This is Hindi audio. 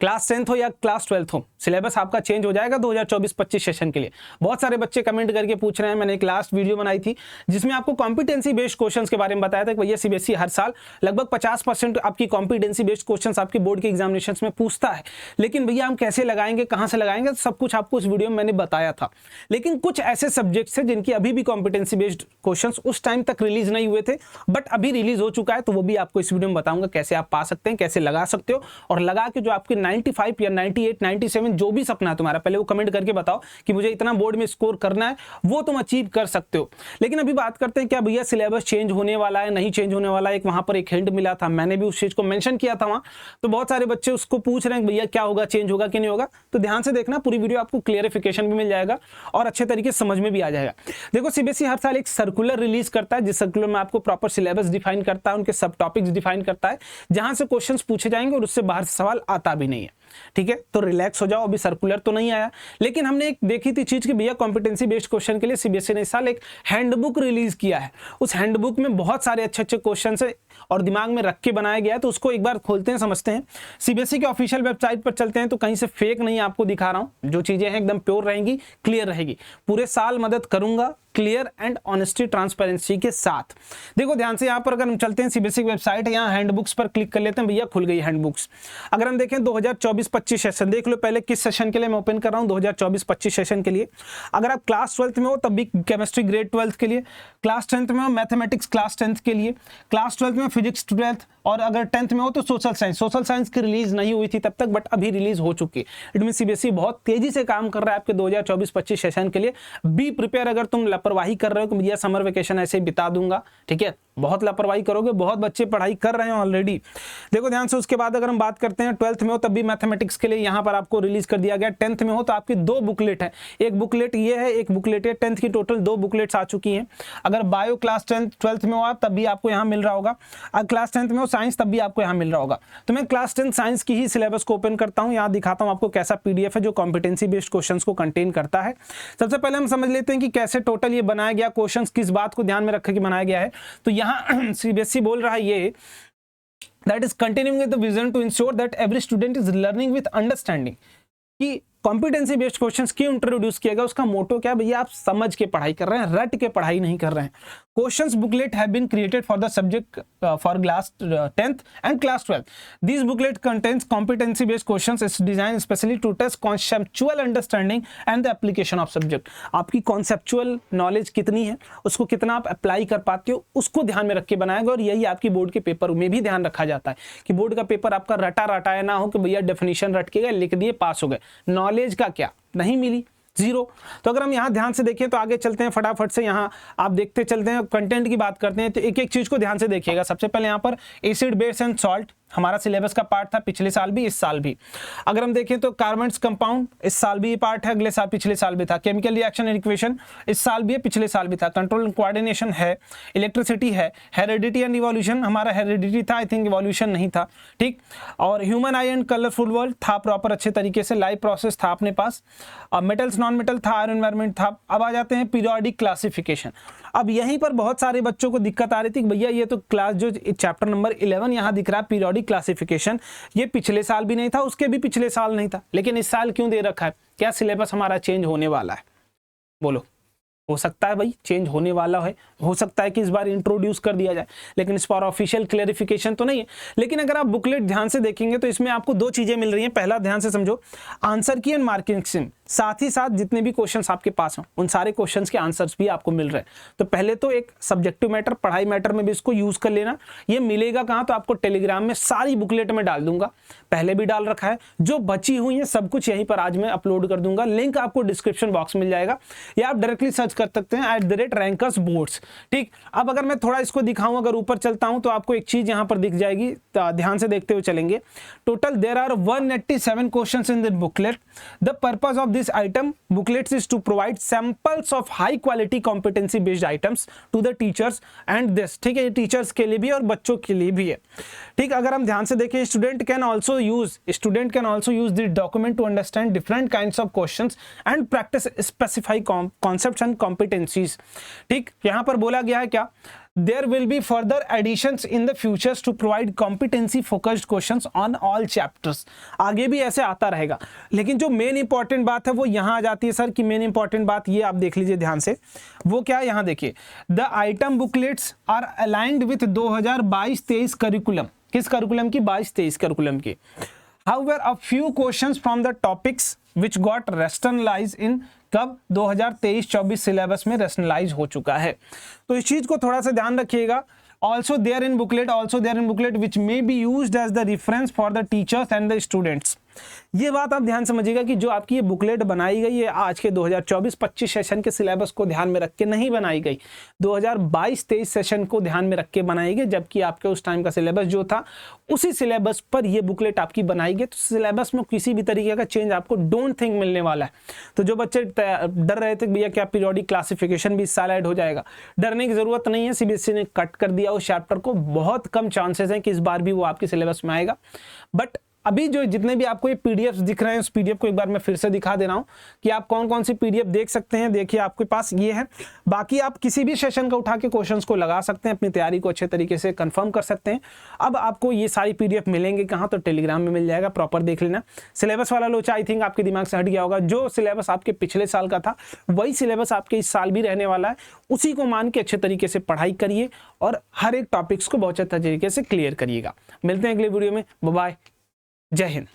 क्लास 10th हो या क्लास 12th हो, सिलेबस आपका चेंज हो जाएगा 2024-25 सेशन के लिए। बहुत सारे बच्चे कमेंट करके पूछ रहे हैं, मैंने एक लास्ट वीडियो बनाई थी जिसमें आपको कॉम्पिटेंसी बेस्ड क्वेश्चंस के बारे में बताया था कि भैया सीबीएसई हर साल लगभग 50% आपकी कॉम्पिटेंसी बेस्ड क्वेश्चंस आपके बोर्ड के एग्जामिनेशंस में पूछता है, लेकिन भैया हम कैसे लगाएंगे, कहां से लगाएंगे, सब कुछ आपको उस वीडियो में मैंने बताया था। लेकिन कुछ ऐसे सब्जेक्ट्स हैं जिनकी अभी भी कॉम्पिटेंसी बेस्ड क्वेश्चंस उस टाइम तक रिलीज नहीं हुए थे, बट अभी रिलीज हो चुका है, तो वो भी आपको इस वीडियो में बताऊंगा कैसे आप पा सकते हैं, कैसे लगा सकते हो, और लगा के जो आपके 95 या 98, 97 जो भी सपना है तुम्हारा, पहले वो कमेंट करके बताओ कि मुझे इतना बोर्ड में स्कोर करना है, वो तुम अचीव कर सकते हो। लेकिन अभी बात करते हैं क्या भैया सिलेबस चेंज होने वाला है, नहीं चेंज होने वाला है। एक वहां पर एक हिंट मिला था, मैंने भी उस चीज को मेंशन किया था वहां, तो बहुत सारे बच्चे उसको पूछ रहे हैं भैया क्या होगा, चेंज होगा कि नहीं होगा। तो ध्यान से देखना, पूरी वीडियो आपको क्लियरिफिकेशन भी मिल जाएगा और अच्छे तरीके से समझ में भी आ जाएगा। देखो सीबीएसई हर साल एक सर्कुलर रिलीज करता है, जिस सर्कुलर में आपको प्रॉपर सिलेबस डिफाइन करता है, उनके सब टॉपिक्स डिफाइन करता है, जहां से क्वेश्चंस पूछे जाएंगे और उससे बाहर सवाल आता भी नहीं है। ठीक है, तो रिलैक्स हो जाओ, अभी सर्कुलर तो नहीं आया, लेकिन हमने एक देखी थी चीज कि भैया कॉम्पिटेंसी बेस्ड क्वेश्चन के लिए सीबीएसई ने इस साल एक हैंडबुक रिलीज किया है। उस हैंडबुक में बहुत सारे अच्छे अच्छे क्वेश्चन है और दिमाग में रख के बनाया गया है, तो उसको एक बार खोलते हैं, समझते हैं। सीबीएसई के ऑफिशियल वेबसाइट पर चलते हैं, तो कहीं से फेक नहीं आपको दिखा रहा हूं, जो चीजें हैं एकदम प्योर रहेंगी, क्लियर रहेगी। पूरे साल मदद करूंगा क्लियर एंड ऑनेस्टी ट्रांसपेरेंसी के साथ। देखो ध्यान से, यहां पर अगर हम चलते हैं सीबीएसई वेबसाइट है, यहाँ हैंडबुक्स पर क्लिक कर लेते हैं, भैया खुल गई हैंडबुक्स। अगर हम देखें 2024-25 सेशन, देख लो पहले किस सेशन के लिए मैं ओपन कर रहा हूं, 2024-25 सेशन के लिए। अगर आप क्लास 12th में हो तब भी केमिस्ट्री ग्रेड 12th के लिए, क्लास 10th में हो मैथमेटिक्स क्लास 10th के लिए, क्लास 12th में फिजिक्स 12th, और अगर 10th में हो तो सोशल साइंस। सोशल साइंस की रिलीज नहीं हुई थी तब तक, बट अभी रिलीज हो चुकी है। इट मीन सीबीएसई बहुत तेजी से काम कर रहा है आपके 2024-25 सेशन के लिए। बी प्रिपेयर, अगर तुम लापरवाही कर रहे हो कि भैया समर वेकेशन ऐसे ही बिता दूंगा, ठीक है, बहुत लापरवाही करोगे, बहुत बच्चे पढ़ाई कर रहे हैं ऑलरेडी। देखो ध्यान से, उसके बाद अगर हम बात करते हैं 12th में हो तब भी मैथमेटिक्स के लिए यहाँ पर आपको रिलीज कर दिया गया। 10th में हो तो आपकी 2 बुकलेट है, एक बुकलेट ये है, एक बुकलेट है। 10th की टोटल 2 बुकलेट्स आ चुकी हैं। अगर बायो क्लास 12th में हो आप तब भी आपको यहाँ मिल रहा होगा, अगर क्लास 10th में हो साइंस तब भी आपको यहाँ मिल रहा होगा। तो मैं क्लास 10 साइंस की ही सिलेबस को ओपन करता हूँ, यहाँ दिखाता हूँ आपको कैसा पीडीएफ है जो कॉम्पिटेंसी बेस्ड क्वेश्चंस को कंटेन करता है। सबसे पहले हम समझ लेते हैं कि कैसे टोटल ये बनाया गया, क्वेश्चंस किस बात को ध्यान में रख के बनाया गया है। तो यहाँ सीबीएसई बोल रहा है ये, that is continuing with the vision to ensure that every student is learning with understanding, कि कॉम्पिटेंसी बेस्ड क्वेश्चंस क्यों इंट्रोड्यूस किया गया, उसका मोटो क्या, भैया आप समझ के पढ़ाई कर रहे हैं, रट के पढ़ाई नहीं कर रहे हैं। Questions booklet have been created for the subject for class 10th and class 12th। This booklet contains competency based questions is design specially to test conceptual understanding and the application of subject. आपकी कॉन्सेप्चुअल नॉलेज कितनी है, उसको कितना आप अप्लाई कर पाते हो, उसको ध्यान में रख के बनाएगा। और यही आपकी बोर्ड के पेपर में भी ध्यान रखा जाता है कि बोर्ड का पेपर आपका रटा रटाया ना हो कि भैया डेफिनेशन रट के गए, लिख दिए, पास हो गए, नॉलेज का क्या, नहीं मिली, जीरो। तो अगर हम यहाँ ध्यान से देखें तो आगे चलते हैं फटाफट से, यहाँ आप देखते चलते हैं, कंटेंट की बात करते हैं, तो एक एक चीज को ध्यान से देखिएगा। सबसे पहले यहाँ पर एसिड बेस एंड सॉल्ट हमारा सिलेबस का पार्ट था, पिछले साल भी इस साल भी। अगर हम देखें तो कार्बन्स कंपाउंड इस साल भी पार्ट है, अगले साल पिछले साल भी था। केमिकल रिएक्शन एंड इक्वेशन इस साल भी है, पिछले साल भी था। कंट्रोल एंड कोऑर्डिनेशन है, इलेक्ट्रिसिटी है, हेरिडिटी एंड इवोल्यूशन हमारा हेरिडिटी था, आई थिंक इवोल्यूशन नहीं था, ठीक। और human I and colourful world था प्रॉपर अच्छे तरीके से, लाइव प्रोसेस था अपने पास, मेटल्स नॉन मेटल था, आयरन एनवायरमेंट था। अब आ जाते हैं पीरियोडिक क्लासिफिकेशन। अब यहीं पर बहुत सारे बच्चों को दिक्कत आ रही थी, भैया ये तो क्लास जो चैप्टर नंबर 11 यहाँ दिख रहा है पीरियोडिक क्लासिफिकेशन, ये पिछले साल भी नहीं था, उसके भी पिछले साल नहीं था, लेकिन इस साल क्यों दे रखा है? क्या सिलेबस हमारा चेंज होने वाला है? बोलो। हो सकता है भाई चेंज होने वाला है, हो सकता है कि इस बार इंट्रोड्यूस कर दिया जाए, लेकिन इस पर ऑफिशियल क्लेरिफिकेशन तो नहीं है। लेकिन अगर आप बुकलेट ध्यान से देखेंगे तो इसमें आपको 2 चीजें मिल रही हैं। पहला ध्यान से समझो, आंसर की एंड मार्किंग सिम, साथ ही साथ जितने भी क्वेश्चंस आपके पास हैं उन सारे क्वेश्चंस के आंसर्स भी आपको मिल रहे हैं। तो पहले तो एक सब्जेक्टिव मैटर, पढ़ाई मैटर में भी इसको यूज कर लेना। ये मिलेगा कहाँ? तो आपको टेलीग्राम में सारी बुकलेट में डाल दूंगा, पहले भी डाल रखा है, जो बची हुई है सब कुछ यहीं पर आज मैं अपलोड कर दूंगा। लिंक आपको डिस्क्रिप्शन बॉक्स मिल जाएगा, या आप डायरेक्टली सर्च कर सकते हैं @रैंकर्स बोर्ड्स, ठीक। अब अगर मैं थोड़ा इसको दिखाऊं, अगर ऊपर चलता हूं तो आपको एक चीज यहां पर दिख जाएगी, ध्यान से देखते हुए चलेंगे। Total there are 187 questions in the booklet. The purpose of this item booklets is to provide samples of high quality competency based items to the teachers and this, ठीक है, टीचर्स के लिए भी और बच्चों के लिए भी है, ठीक। अगर हम ध्यान से देखें, student can also use this document to understand different kinds of questions and practice specify concepts and competencies, ठीक। यहां पर बोला गया है क्या? there will be further additions in the futures to provide competency focused questions on all chapters। आगे भी ऐसे आता रहेगा, लेकिन जो मेन इंपॉर्टेंट बात है वो यहां आ जाती है सर कि मेन इंपॉर्टेंट बात ये आप देख लीजिए ध्यान से, वो क्या है यहां देखिए, the item booklets are aligned with 2022-23 curriculum. किस करिकुलम की? 22-23 करिकुलम की। However, a few questions from the topics which got rationalized in कब 2023-24 सिलेबस में रैशनलाइज हो चुका है। तो इस चीज को थोड़ा सा ध्यान रखिएगा। also there in booklet which may be used as the reference for the teachers and the students। ये बात आप ध्यान समझिएगा कि जो आपकी ये बुकलेट बनाई गई है आज के 2024-25 सेशन के सिलेबस को ध्यान में रख के नहीं बनाई गई, 2022-23 सेशन को ध्यान में रख के बनाई गई, जबकि आपके उस टाइम का सिलेबस जो था उसी सिलेबस पर ये बुकलेट आपकी बनाई गई। तो सिलेबस में किसी भी तरीके का चेंज आपको डोंट थिंक मिलने वाला है। तो जो बच्चे डर रहे थे भैया क्या पीरियोडिक क्लासिफिकेशन भी इस साल ऐड हो जाएगा, डरने की जरूरत नहीं है। सीबीएसई ने कट कर दिया उस चैप्टर को, बहुत कम चांसेस हैं कि इस बार भी वो आपके सिलेबस में आएगा। बट अभी जो जितने भी आपको ये पीडीएफ दिख रहे हैं उस पीडीएफ को एक बार मैं फिर से दिखा दे रहा हूं कि आप कौन कौन सी पीडीएफ देख सकते हैं। देखिए आपके पास ये है, बाकी आप किसी भी सेशन का उठा के क्वेश्चंस को लगा सकते हैं, अपनी तैयारी को अच्छे तरीके से कंफर्म कर सकते हैं। अब आपको ये सारी पीडीएफ मिलेंगे कहाँ? तो टेलीग्राम में मिल जाएगा, प्रॉपर देख लेना। सिलेबस वाला लोचा आई थिंक आपके दिमाग से हट गया होगा, जो सिलेबस आपके पिछले साल का था वही सिलेबस आपके इस साल भी रहने वाला है। उसी को मान के अच्छे तरीके से पढ़ाई करिए और हर एक टॉपिक्स को बहुत अच्छे तरीके से क्लियर करिएगा। मिलते हैं अगले वीडियो में, बाय बाय, जय हिंद।